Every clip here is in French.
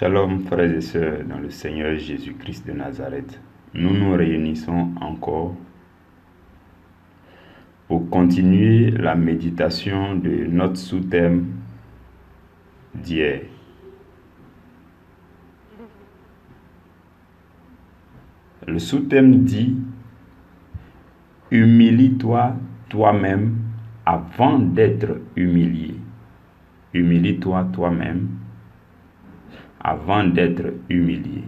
Shalom frères et sœurs dans le Seigneur Jésus-Christ de Nazareth. Nous nous réunissons encore pour continuer la méditation de notre sous-thème d'hier. Le sous-thème dit « Humilie-toi toi-même avant d'être humilié. » Humilie-toi toi-même avant d'être humilié.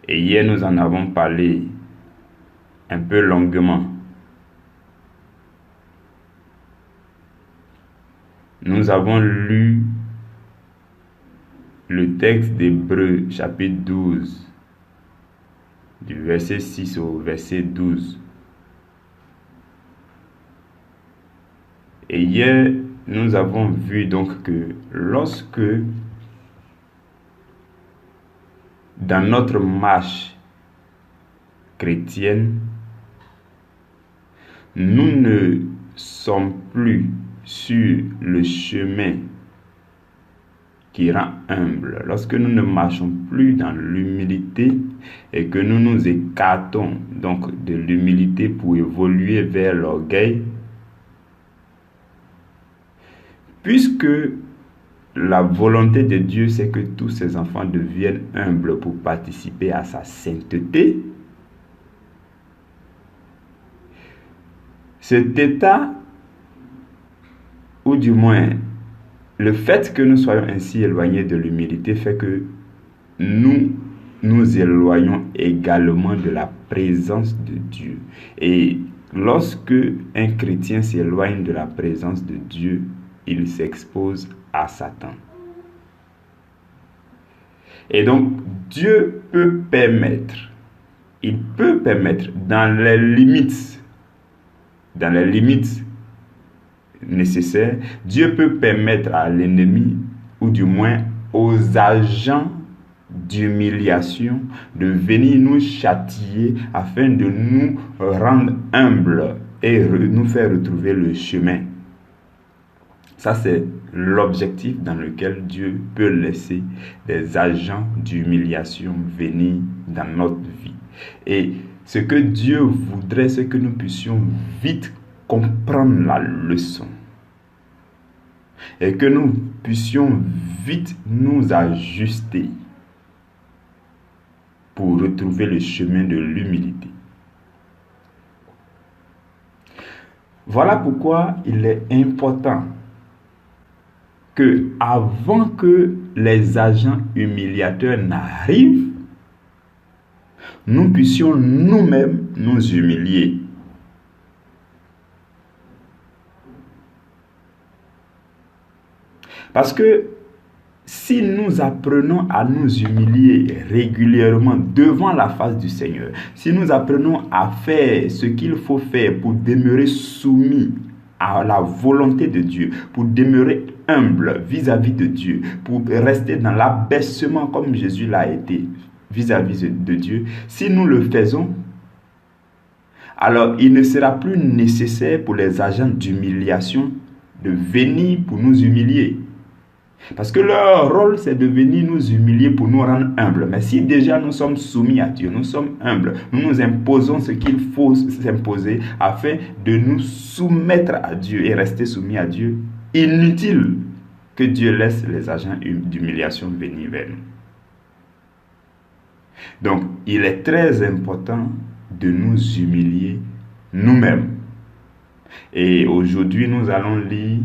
Et hier, nous en avons parlé un peu longuement. Nous avons lu le texte d'Hébreux chapitre 12, du verset 6 au verset 12. Et hier, nous avons vu donc que lorsque dans notre marche chrétienne, nous ne sommes plus sur le chemin qui rend humble, lorsque nous ne marchons plus dans l'humilité et que nous nous écartons donc de l'humilité pour évoluer vers l'orgueil, puisque la volonté de Dieu, c'est que tous ses enfants deviennent humbles pour participer à sa sainteté, cet état, ou du moins le fait que nous soyons ainsi éloignés de l'humilité, fait que nous nous éloignons également de la présence de Dieu. Et lorsque un chrétien s'éloigne de la présence de Dieu, il s'expose à Satan. Et donc, Dieu peut permettre, il peut permettre dans les limites nécessaires, Dieu peut permettre à l'ennemi, ou du moins aux agents d'humiliation, de venir nous châtier afin de nous rendre humbles et nous faire retrouver le chemin. Ça, c'est l'objectif dans lequel Dieu peut laisser des agents d'humiliation venir dans notre vie. Et ce que Dieu voudrait, c'est que nous puissions vite comprendre la leçon. Et que nous puissions vite nous ajuster pour retrouver le chemin de l'humilité. Voilà pourquoi il est important que, avant que les agents humiliateurs n'arrivent, nous puissions nous-mêmes nous humilier. Parce que si nous apprenons à nous humilier régulièrement devant la face du Seigneur, si nous apprenons à faire ce qu'il faut faire pour demeurer soumis à la volonté de Dieu, pour demeurer humble vis-à-vis de Dieu, pour rester dans l'abaissement comme Jésus l'a été vis-à-vis de Dieu, si nous le faisons, alors il ne sera plus nécessaire pour les agents d'humiliation de venir pour nous humilier. Parce que leur rôle, c'est de venir nous humilier pour nous rendre humbles. Mais si déjà nous sommes soumis à Dieu, nous sommes humbles, nous nous imposons ce qu'il faut s'imposer afin de nous soumettre à Dieu et rester soumis à Dieu, inutile que Dieu laisse les agents d'humiliation venir vers nous. Donc, il est très important de nous humilier nous-mêmes. Et aujourd'hui, nous allons lire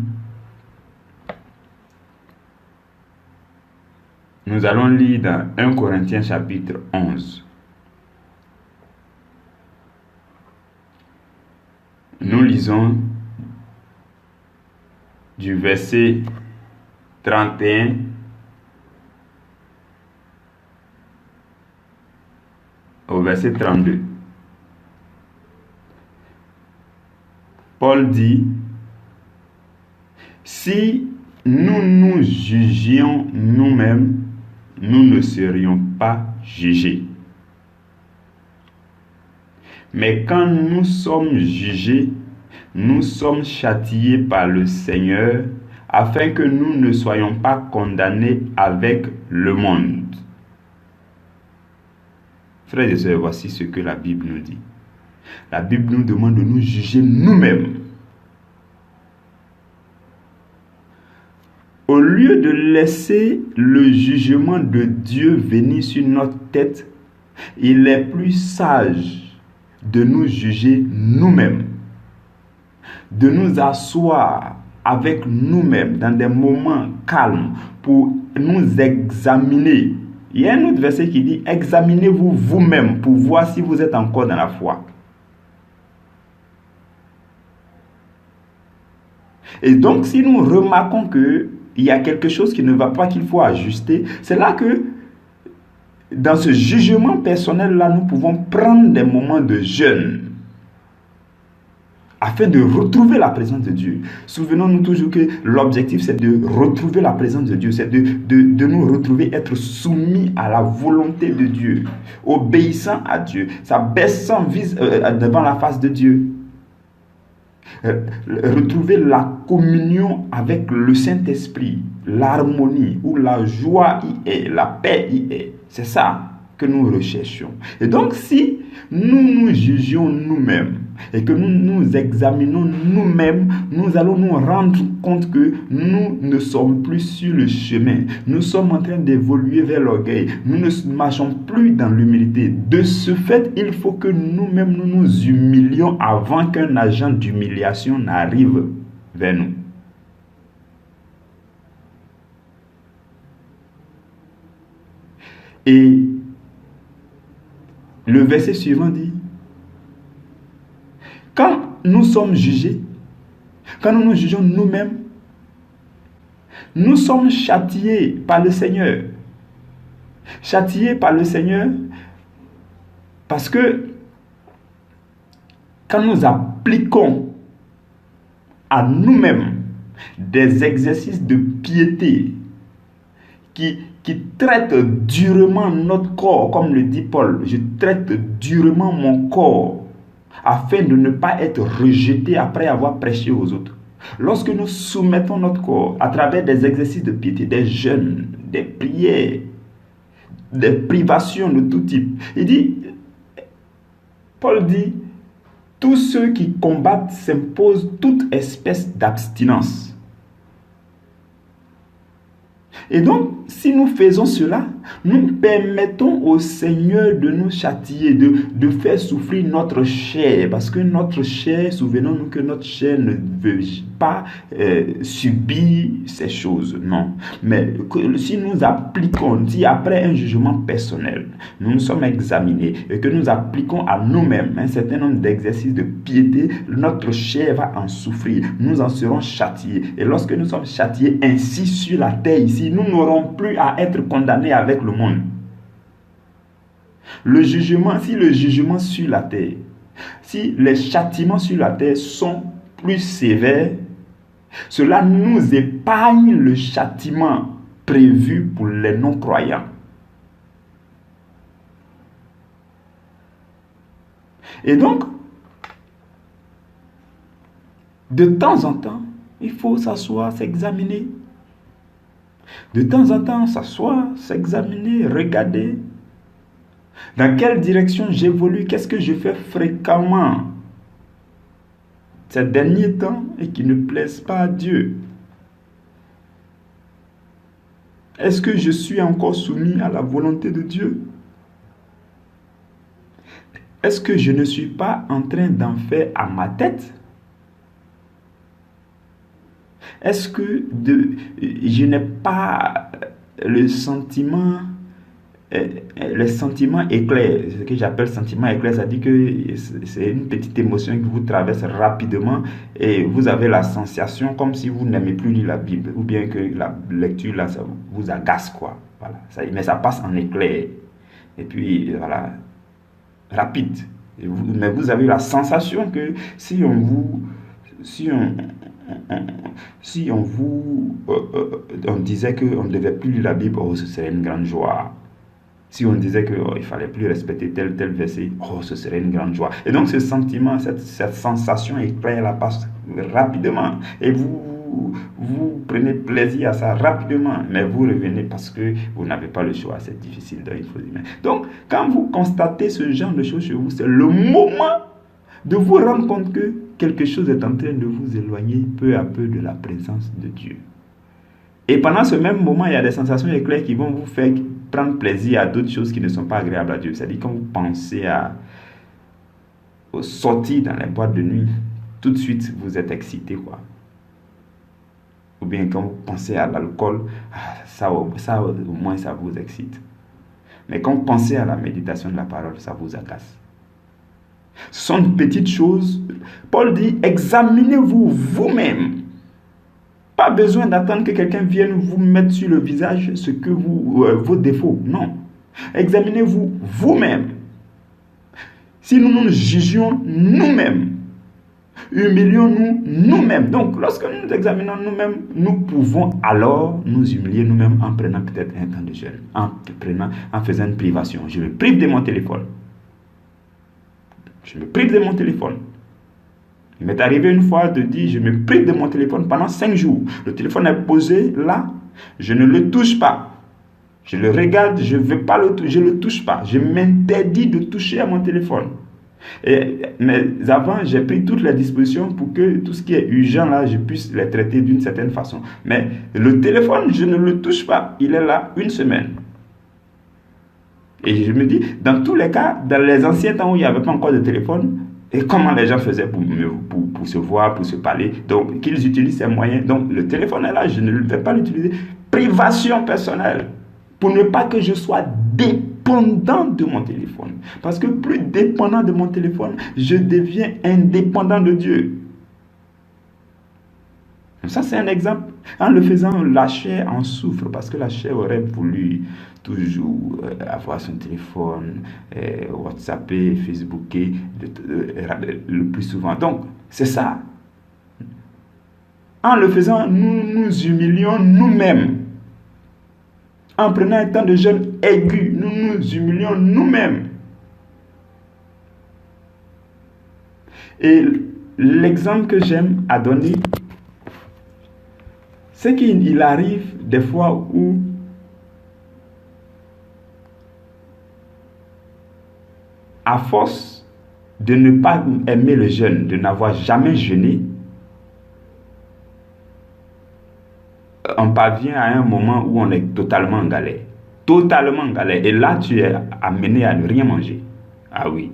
dans 1 Corinthiens chapitre 11. Nous lisons du verset 31 au verset 32. Paul dit, « Si nous nous jugions nous-mêmes, nous ne serions pas jugés. Mais quand nous sommes jugés, nous sommes châtiés par le Seigneur afin que nous ne soyons pas condamnés avec le monde. Frères et sœurs, voici ce que la Bible nous dit. La Bible nous demande de nous juger nous-mêmes. Au lieu de laisser le jugement de Dieu venir sur notre tête, il est plus sage de nous juger nous-mêmes, de nous asseoir avec nous-mêmes dans des moments calmes pour nous examiner. Il y a un autre verset qui dit « Examinez-vous vous-même pour voir si vous êtes encore dans la foi. » Et donc, si nous remarquons qu'il y a quelque chose qui ne va pas, qu'il faut ajuster, c'est là que, dans ce jugement personnel-là, nous pouvons prendre des moments de jeûne afin de retrouver la présence de Dieu. Souvenons-nous toujours que l'objectif, c'est de retrouver la présence de Dieu, c'est de nous retrouver, être soumis à la volonté de Dieu, obéissant à Dieu, s'abaissant devant la face de Dieu. Retrouver la communion avec le Saint-Esprit, l'harmonie, où la joie y est, la paix y est. C'est ça que nous recherchons. Et donc, si nous nous jugeons nous-mêmes et que nous nous examinons nous-mêmes, nous allons nous rendre compte que nous ne sommes plus sur le chemin. Nous sommes en train d'évoluer vers l'orgueil. Nous ne marchons plus dans l'humilité. De ce fait, il faut que nous-mêmes nous nous humilions avant qu'un agent d'humiliation n'arrive vers nous. Et le verset suivant dit, quand nous sommes jugés, quand nous nous jugeons nous-mêmes, nous sommes châtiés par le Seigneur. Châtiés par le Seigneur parce que quand nous appliquons à nous-mêmes des exercices de piété qui traitent durement notre corps, comme le dit Paul, je traite durement mon corps afin de ne pas être rejeté après avoir prêché aux autres. Lorsque nous soumettons notre corps à travers des exercices de piété, des jeûnes, des prières, des privations de tout type, Paul dit, tous ceux qui combattent s'imposent toute espèce d'abstinence. Et donc, si nous faisons cela, nous permettons au Seigneur de nous châtier, de faire souffrir notre chair. Parce que notre chair, souvenons-nous que notre chair ne veut pas subir ces choses, non. Mais si nous appliquons, si après un jugement personnel, nous nous sommes examinés et que nous appliquons à nous-mêmes un certain nombre d'exercices de piété, notre chair va en souffrir. Nous en serons châtiés. Et lorsque nous sommes châtiés ainsi sur la terre ici, nous n'aurons plus à être condamnés avec le monde. Si le jugement sur la terre, si les châtiments sur la terre sont plus sévères, cela nous épargne le châtiment prévu pour les non-croyants. Et donc, de temps en temps, il faut s'asseoir, s'examiner. De temps en temps, s'asseoir, s'examiner, regarder. Dans quelle direction j'évolue? Qu'est-ce que je fais fréquemment ces derniers temps et qui ne plaisent pas à Dieu? Est-ce que je suis encore soumis à la volonté de Dieu? Est-ce que je ne suis pas en train d'en faire à ma tête? Est-ce que je n'ai pas le sentiment éclair? Ce que j'appelle sentiment éclair, ça dit que c'est une petite émotion qui vous traverse rapidement et vous avez la sensation comme si vous n'aimez plus lire la Bible ou bien que la lecture là, ça vous agace, quoi. Voilà. Mais ça passe en éclair. Et puis, voilà, rapide. Mais vous avez la sensation que si on disait qu'on ne devait plus lire la Bible, oh, ce serait une grande joie. Si on disait qu'il ne fallait plus respecter tel verset, oh, ce serait une grande joie. Et donc ce sentiment, cette sensation éclair la passe rapidement. Et vous vous prenez plaisir à ça rapidement, mais vous revenez parce que vous n'avez pas le choix, c'est difficile, donc il faut dire. Donc, quand vous constatez ce genre de choses chez vous, c'est le moment de vous rendre compte que quelque chose est en train de vous éloigner peu à peu de la présence de Dieu. Et pendant ce même moment, il y a des sensations éclairs qui vont vous faire prendre plaisir à d'autres choses qui ne sont pas agréables à Dieu. C'est-à-dire quand vous pensez aux sorties dans les boîtes de nuit, tout de suite vous êtes excité, quoi. Ou bien quand vous pensez à l'alcool, ça au moins ça vous excite. Mais quand vous pensez à la méditation de la parole, ça vous agace. Ce sont de petites choses. Paul dit, examinez-vous vous-même. Pas besoin d'attendre que quelqu'un vienne vous mettre sur le visage vos défauts. Non. Examinez-vous vous-même. Si nous nous jugions nous-mêmes, humilions-nous nous-mêmes. Donc, lorsque nous nous examinons nous-mêmes, nous pouvons alors nous humilier nous-mêmes en prenant peut-être un temps de jeûne, en faisant une privation. Je me prive de mon téléphone. Je me prive de mon téléphone. Il m'est arrivé une fois de dire, je me prive de mon téléphone pendant 5 jours. Le téléphone est posé là, je ne le touche pas. Je le regarde, je ne le touche pas. Je m'interdis de toucher à mon téléphone. Mais avant, j'ai pris toutes les dispositions pour que tout ce qui est urgent là, je puisse les traiter d'une certaine façon. Mais le téléphone, je ne le touche pas. Il est là 1 semaine. Et je me dis, dans tous les cas, dans les anciens temps où il n'y avait pas encore de téléphone, et comment les gens faisaient pour se voir, pour se parler, donc qu'ils utilisent ces moyens. Donc le téléphone est là, je ne vais pas l'utiliser. Privation personnelle, pour ne pas que je sois dépendant de mon téléphone. Parce que plus dépendant de mon téléphone, je deviens indépendant de Dieu. Ça, c'est un exemple. En le faisant, la chair en souffre parce que la chair aurait voulu toujours avoir son téléphone, WhatsApper, Facebooker le plus souvent. Donc, c'est ça. En le faisant, nous nous humilions nous-mêmes. En prenant un temps de jeûne aigu, nous nous humilions nous-mêmes. Et l'exemple que j'aime à donner, c'est qu'il arrive des fois où à force de ne pas aimer le jeûne, de n'avoir jamais jeûné, on parvient à un moment où on est totalement en galère. Totalement en galère. Et là, tu es amené à ne rien manger. Ah oui.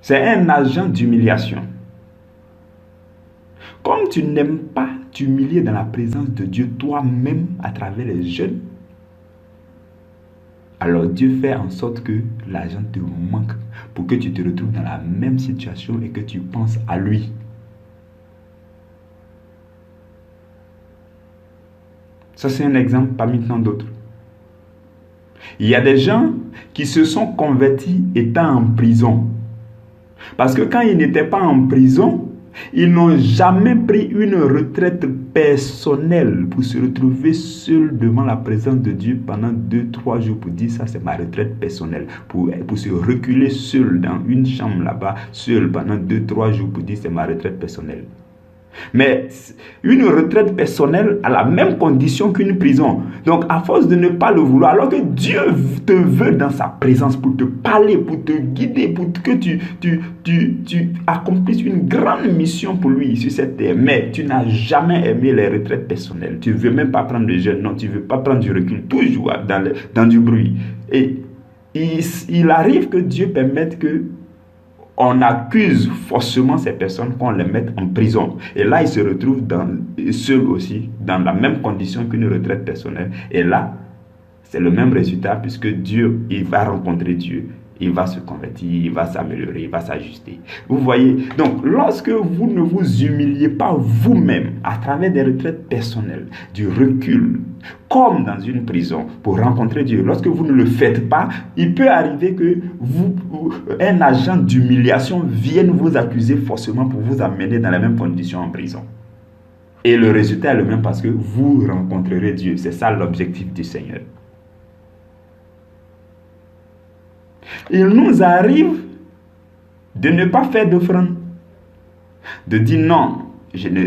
C'est un agent d'humiliation. Comme tu n'aimes pas t'humilier dans la présence de Dieu toi-même à travers les jeûnes, alors Dieu fait en sorte que l'argent te manque pour que tu te retrouves dans la même situation et que tu penses à lui. Ça, c'est un exemple parmi tant d'autres. Il y a des gens qui se sont convertis étant en prison. Parce que quand ils n'étaient pas en prison, ils n'ont jamais pris une retraite personnelle pour se retrouver seuls devant la présence de Dieu pendant 2-3 jours pour dire ça c'est ma retraite personnelle. Pour se reculer seul dans une chambre là-bas, seul pendant 2-3 jours pour dire c'est ma retraite personnelle. Mais une retraite personnelle a la même condition qu'une prison. Donc à force de ne pas le vouloir, alors que Dieu te veut dans sa présence pour te parler, pour te guider, pour que tu accomplisses une grande mission pour lui sur cette terre. Mais tu n'as jamais aimé les retraites personnelles. Tu ne veux même pas prendre le jeûne, non, tu ne veux pas prendre du recul, toujours dans du bruit. Et il arrive que Dieu permette que on accuse forcément ces personnes qu'on les mette en prison. Et là, ils se retrouvent seuls aussi, dans la même condition qu'une retraite personnelle. Et là, c'est le même résultat puisque Dieu, il va rencontrer Dieu. Il va se convertir, il va s'améliorer, il va s'ajuster. Vous voyez, donc lorsque vous ne vous humiliez pas vous-même à travers des retraites personnelles, du recul, comme dans une prison, pour rencontrer Dieu, lorsque vous ne le faites pas, il peut arriver que un agent d'humiliation vienne vous accuser forcément pour vous amener dans la même condition en prison. Et le résultat est le même parce que vous rencontrerez Dieu. C'est ça l'objectif du Seigneur. Il nous arrive de ne pas faire d'offrande, de dire non,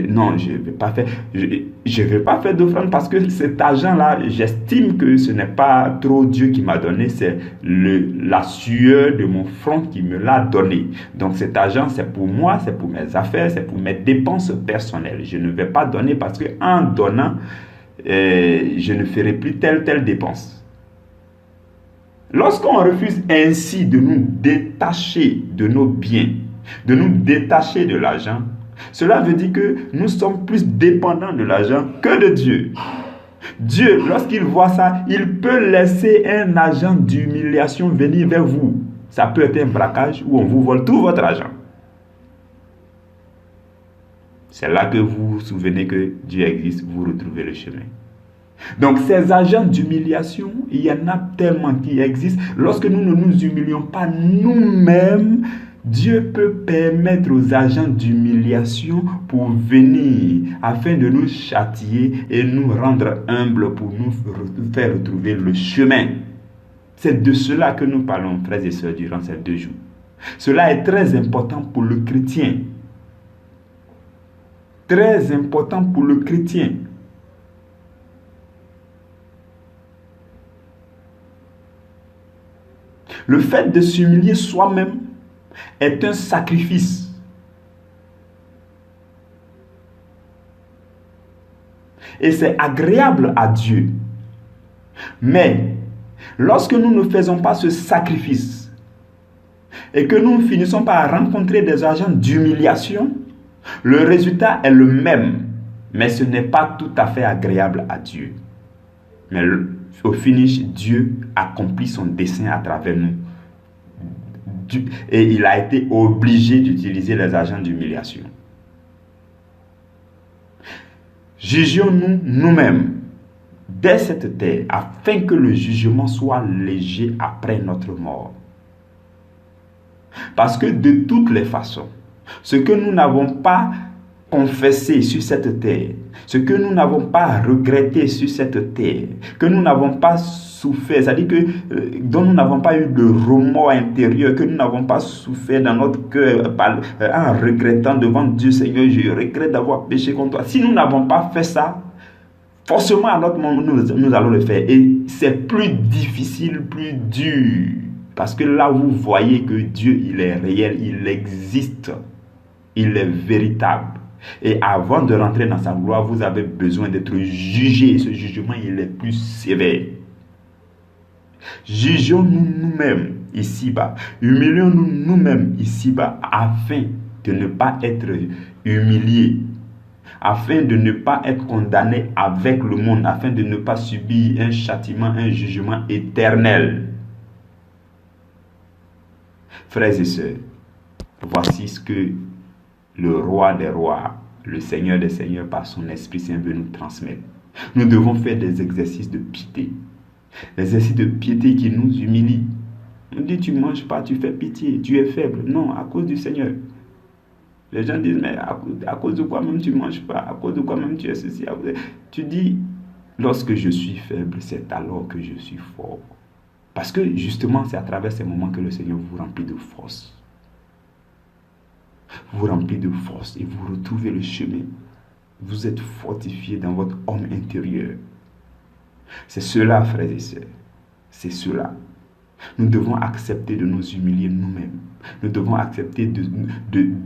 non, je ne vais pas faire d'offrande parce que cet argent-là, j'estime que ce n'est pas trop Dieu qui m'a donné, c'est la sueur de mon front qui me l'a donné. Donc cet argent, c'est pour moi, c'est pour mes affaires, c'est pour mes dépenses personnelles. Je ne vais pas donner parce qu'en donnant, je ne ferai plus telle dépense. Lorsqu'on refuse ainsi de nous détacher de nos biens, de nous détacher de l'argent, cela veut dire que nous sommes plus dépendants de l'argent que de Dieu. Dieu, lorsqu'il voit ça, il peut laisser un agent d'humiliation venir vers vous. Ça peut être un braquage où on vous vole tout votre argent. C'est là que vous vous souvenez que Dieu existe, vous retrouvez le chemin. Donc ces agents d'humiliation, il y en a tellement qui existent. Lorsque nous ne nous humilions pas nous-mêmes, Dieu peut permettre aux agents d'humiliation pour venir afin de nous châtier et nous rendre humbles pour nous faire retrouver le chemin. C'est de cela que nous parlons, frères et sœurs, durant ces 2 jours. Cela est très important pour le chrétien. Très important pour le chrétien. Le fait de s'humilier soi-même est un sacrifice. Et c'est agréable à Dieu. Mais lorsque nous ne faisons pas ce sacrifice et que nous finissons par rencontrer des agents d'humiliation, le résultat est le même, mais ce n'est pas tout à fait agréable à Dieu. Mais au finish, Dieu accomplit son dessein à travers nous. Et il a été obligé d'utiliser les agents d'humiliation. Jugeons-nous nous-mêmes dès cette terre afin que le jugement soit léger après notre mort. Parce que de toutes les façons, ce que nous n'avons pas confessé sur cette terre, ce que nous n'avons pas regretté sur cette terre, que nous n'avons pas souffert, c'est-à-dire que dont nous n'avons pas eu de remords intérieur, que nous n'avons pas souffert dans notre cœur en regrettant devant Dieu, Seigneur, je regrette d'avoir péché contre toi. Si nous n'avons pas fait ça, forcément à notre moment, nous allons le faire. Et c'est plus difficile, plus dur. Parce que là, vous voyez que Dieu, il est réel, il existe, il est véritable. Et avant de rentrer dans sa gloire, vous avez besoin d'être jugé. Et ce jugement, il est plus sévère. Jugeons-nous nous-mêmes ici-bas. Humilions-nous nous-mêmes ici-bas afin de ne pas être humiliés. Afin de ne pas être condamnés avec le monde. Afin de ne pas subir un châtiment, un jugement éternel. Frères et sœurs, voici ce que le roi des rois, le Seigneur des seigneurs, par son Esprit Saint veut nous transmettre. Nous devons faire des exercices de piété. Des exercices de piété qui nous humilient. On dit, tu ne manges pas, tu fais pitié, tu es faible. Non, à cause du Seigneur. Les gens disent, mais à cause de quoi même tu ne manges pas? À cause de quoi même tu es ceci? Tu dis, lorsque je suis faible, c'est alors que je suis fort. Parce que justement, c'est à travers ces moments que le Seigneur vous remplit de force. Vous remplit de force et vous retrouvez le chemin. Vous êtes fortifié dans votre homme intérieur. C'est cela, frères et sœurs. C'est cela. Nous devons accepter de nous humilier nous-mêmes. Nous devons accepter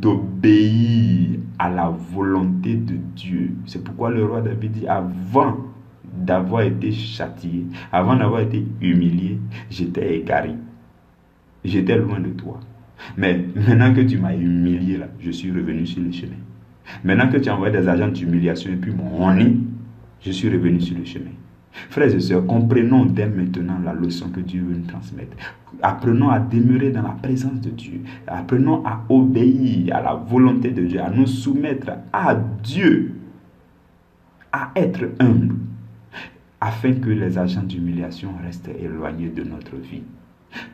d'obéir à la volonté de Dieu. C'est pourquoi le roi David dit, avant d'avoir été châtié, avant d'avoir été humilié, j'étais égaré. J'étais loin de toi. Mais maintenant que tu m'as humilié, là, je suis revenu sur le chemin. Maintenant que tu as envoyé des agents d'humiliation et puis mon nez, je suis revenu sur le chemin. Frères et sœurs, comprenons dès maintenant la leçon que Dieu veut nous transmettre. Apprenons à demeurer dans la présence de Dieu. Apprenons à obéir à la volonté de Dieu, à nous soumettre à Dieu, à être humble, afin que les agents d'humiliation restent éloignés de notre vie.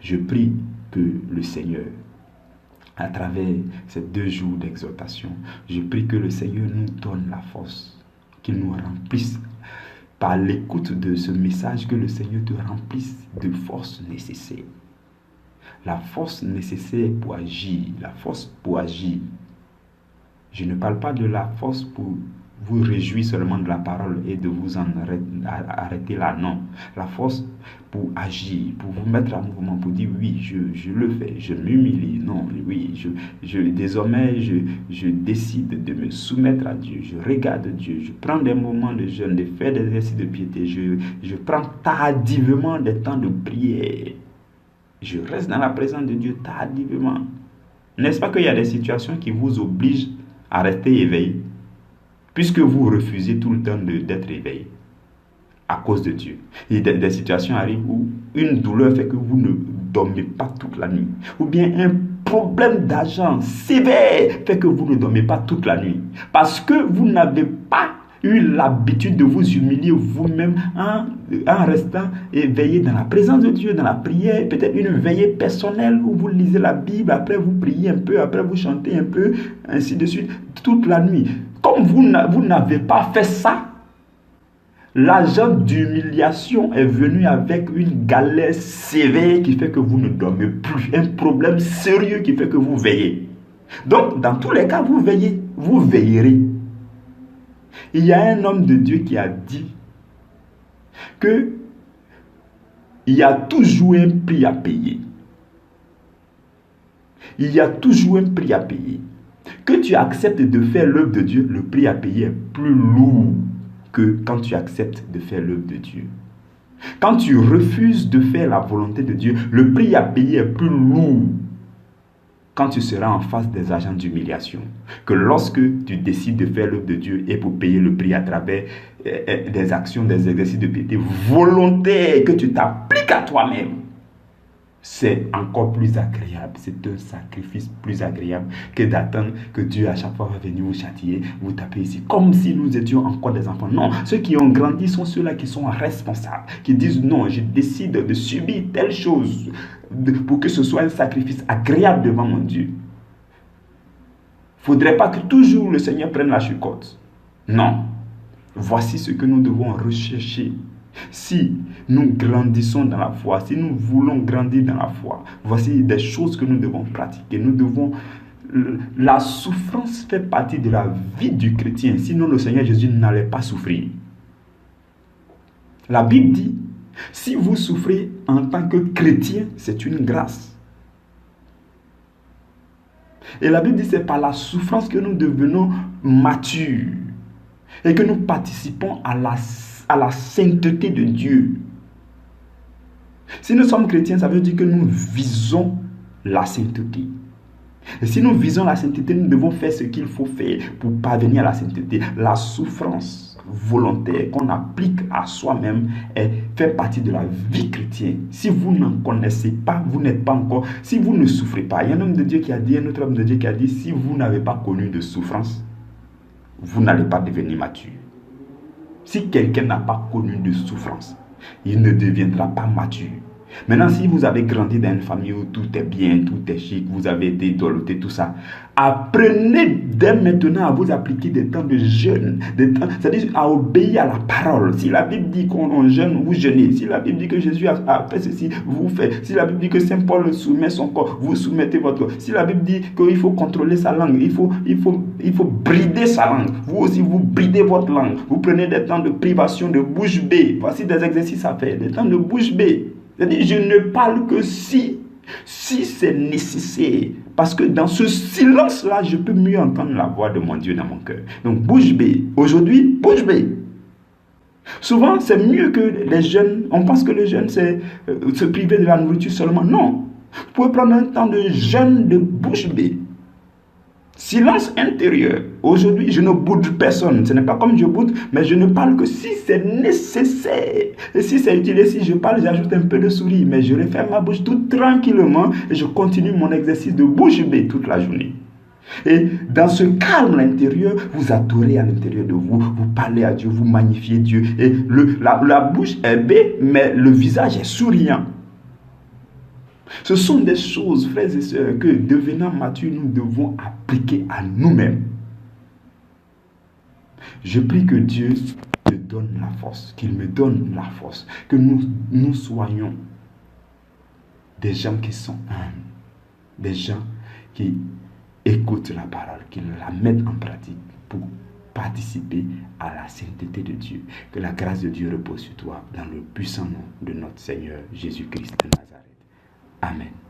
Je prie que le Seigneur, à travers ces 2 jours d'exhortation, je prie que le Seigneur nous donne la force, qu'il nous remplisse par l'écoute de ce message, que le Seigneur te remplisse de force nécessaire. La force nécessaire pour agir, la force pour agir. Je ne parle pas de la force pour vous réjouir seulement de la parole et de vous en arrêter là, non. La force pour agir, pour vous mettre en mouvement, pour dire oui, je le fais, je m'humilie, non, oui, désormais je décide de me soumettre à Dieu, je regarde Dieu, je prends des moments de jeûne, de faire des exercices de piété, je prends tardivement des temps de prière, je reste dans la présence de Dieu tardivement. N'est-ce pas qu'il y a des situations qui vous obligent à rester éveillé, puisque vous refusez tout le temps d'être éveillé à cause de Dieu. Et des situations arrivent où une douleur fait que vous ne dormez pas toute la nuit, ou bien un problème d'argent sévère fait que vous ne dormez pas toute la nuit, parce que vous n'avez pas eu l'habitude de vous humilier vous-même en restant éveillé dans la présence de Dieu, dans la prière, peut-être une veillée personnelle où vous lisez la Bible, après vous priez un peu, après vous chantez un peu, ainsi de suite, toute la nuit. Comme vous n'avez pas fait ça, l'agent d'humiliation est venu avec une galère sévère qui fait que vous ne dormez plus, un problème sérieux qui fait que vous veillez. Donc, dans tous les cas, vous veillez, vous veillerez. Il y a un homme de Dieu qui a dit que il y a toujours un prix à payer. Il y a toujours un prix à payer. Que tu acceptes de faire l'œuvre de Dieu, le prix à payer est plus lourd que quand tu acceptes de faire l'œuvre de Dieu. Quand tu refuses de faire la volonté de Dieu, le prix à payer est plus lourd quand tu seras en face des agents d'humiliation, que lorsque tu décides de faire l'œuvre de Dieu et pour payer le prix à travers des actions, des exercices de piété volontaires que tu t'appliques à toi-même, c'est encore plus agréable. C'est un sacrifice plus agréable que d'attendre que Dieu à chaque fois va venir vous châtier, vous taper ici, comme si nous étions encore des enfants. Non, ceux qui ont grandi sont ceux-là qui sont responsables, qui disent non, je décide de subir telle chose pour que ce soit un sacrifice agréable devant mon Dieu. Il ne faudrait pas que toujours le Seigneur prenne la chicotte. Non. Voici ce que nous devons rechercher. Si nous grandissons dans la foi, si nous voulons grandir dans la foi, voici des choses que nous devons pratiquer. La souffrance fait partie de la vie du chrétien. Sinon, le Seigneur Jésus n'allait pas souffrir. La Bible dit, si vous souffrez en tant que chrétien, c'est une grâce. Et la Bible dit, c'est par la souffrance que nous devenons matures et que nous participons à la sainteté de Dieu. Si nous sommes chrétiens, ça veut dire que nous visons la sainteté. Et si nous visons la sainteté, nous devons faire ce qu'il faut faire pour parvenir à la sainteté. La souffrance volontaire qu'on applique à soi-même fait partie de la vie chrétienne. Si vous n'en connaissez pas, vous n'êtes pas encore, si vous ne souffrez pas, il y a un homme de Dieu qui a dit, un autre homme de Dieu qui a dit, si vous n'avez pas connu de souffrance, vous n'allez pas devenir mature. Si quelqu'un n'a pas connu de souffrance, il ne deviendra pas mature. Maintenant, si vous avez grandi dans une famille où tout est bien, tout est chic, vous avez été idolâtré, tout ça, apprenez dès maintenant à vous appliquer des temps de jeûne, c'est-à-dire à obéir à la parole. Si la Bible dit qu'on jeûne, vous jeûnez. Si la Bible dit que Jésus a fait ceci, vous faites. Si la Bible dit que Saint Paul soumet son corps, vous soumettez votre corps. Si la Bible dit qu'il faut contrôler sa langue, il faut brider sa langue. Vous aussi, vous bridez votre langue. Vous prenez des temps de privation de bouche bée. Voici des exercices à faire, des temps de bouche bée. C'est-à-dire, je ne parle que si c'est nécessaire. Parce que dans ce silence-là, je peux mieux entendre la voix de mon Dieu dans mon cœur. Donc, bouche bée. Aujourd'hui, bouche bée. Souvent, c'est mieux que les jeunes. On pense que le jeûne, c'est se priver de la nourriture seulement. Non. Vous pouvez prendre un temps de jeûne de bouche bée. Silence intérieur. Aujourd'hui, je ne boude personne. Ce n'est pas comme je boude, mais je ne parle que si c'est nécessaire. Et si c'est utile, si je parle, j'ajoute un peu de souris. Mais je referme ma bouche tout tranquillement et je continue mon exercice de bouche bée toute la journée. Et dans ce calme intérieur, vous adorez à l'intérieur de vous, vous parlez à Dieu, vous magnifiez Dieu. Et la bouche est bée, mais le visage est souriant. Ce sont des choses, frères et sœurs, que devenant matures, nous devons appliquer à nous-mêmes. Je prie que Dieu te donne la force, qu'il me donne la force, que nous soyons des gens qui sont humbles, des gens qui écoutent la parole, qu'ils la mettent en pratique pour participer à la sainteté de Dieu. Que la grâce de Dieu repose sur toi dans le puissant nom de notre Seigneur Jésus-Christ de Nazareth. Amen.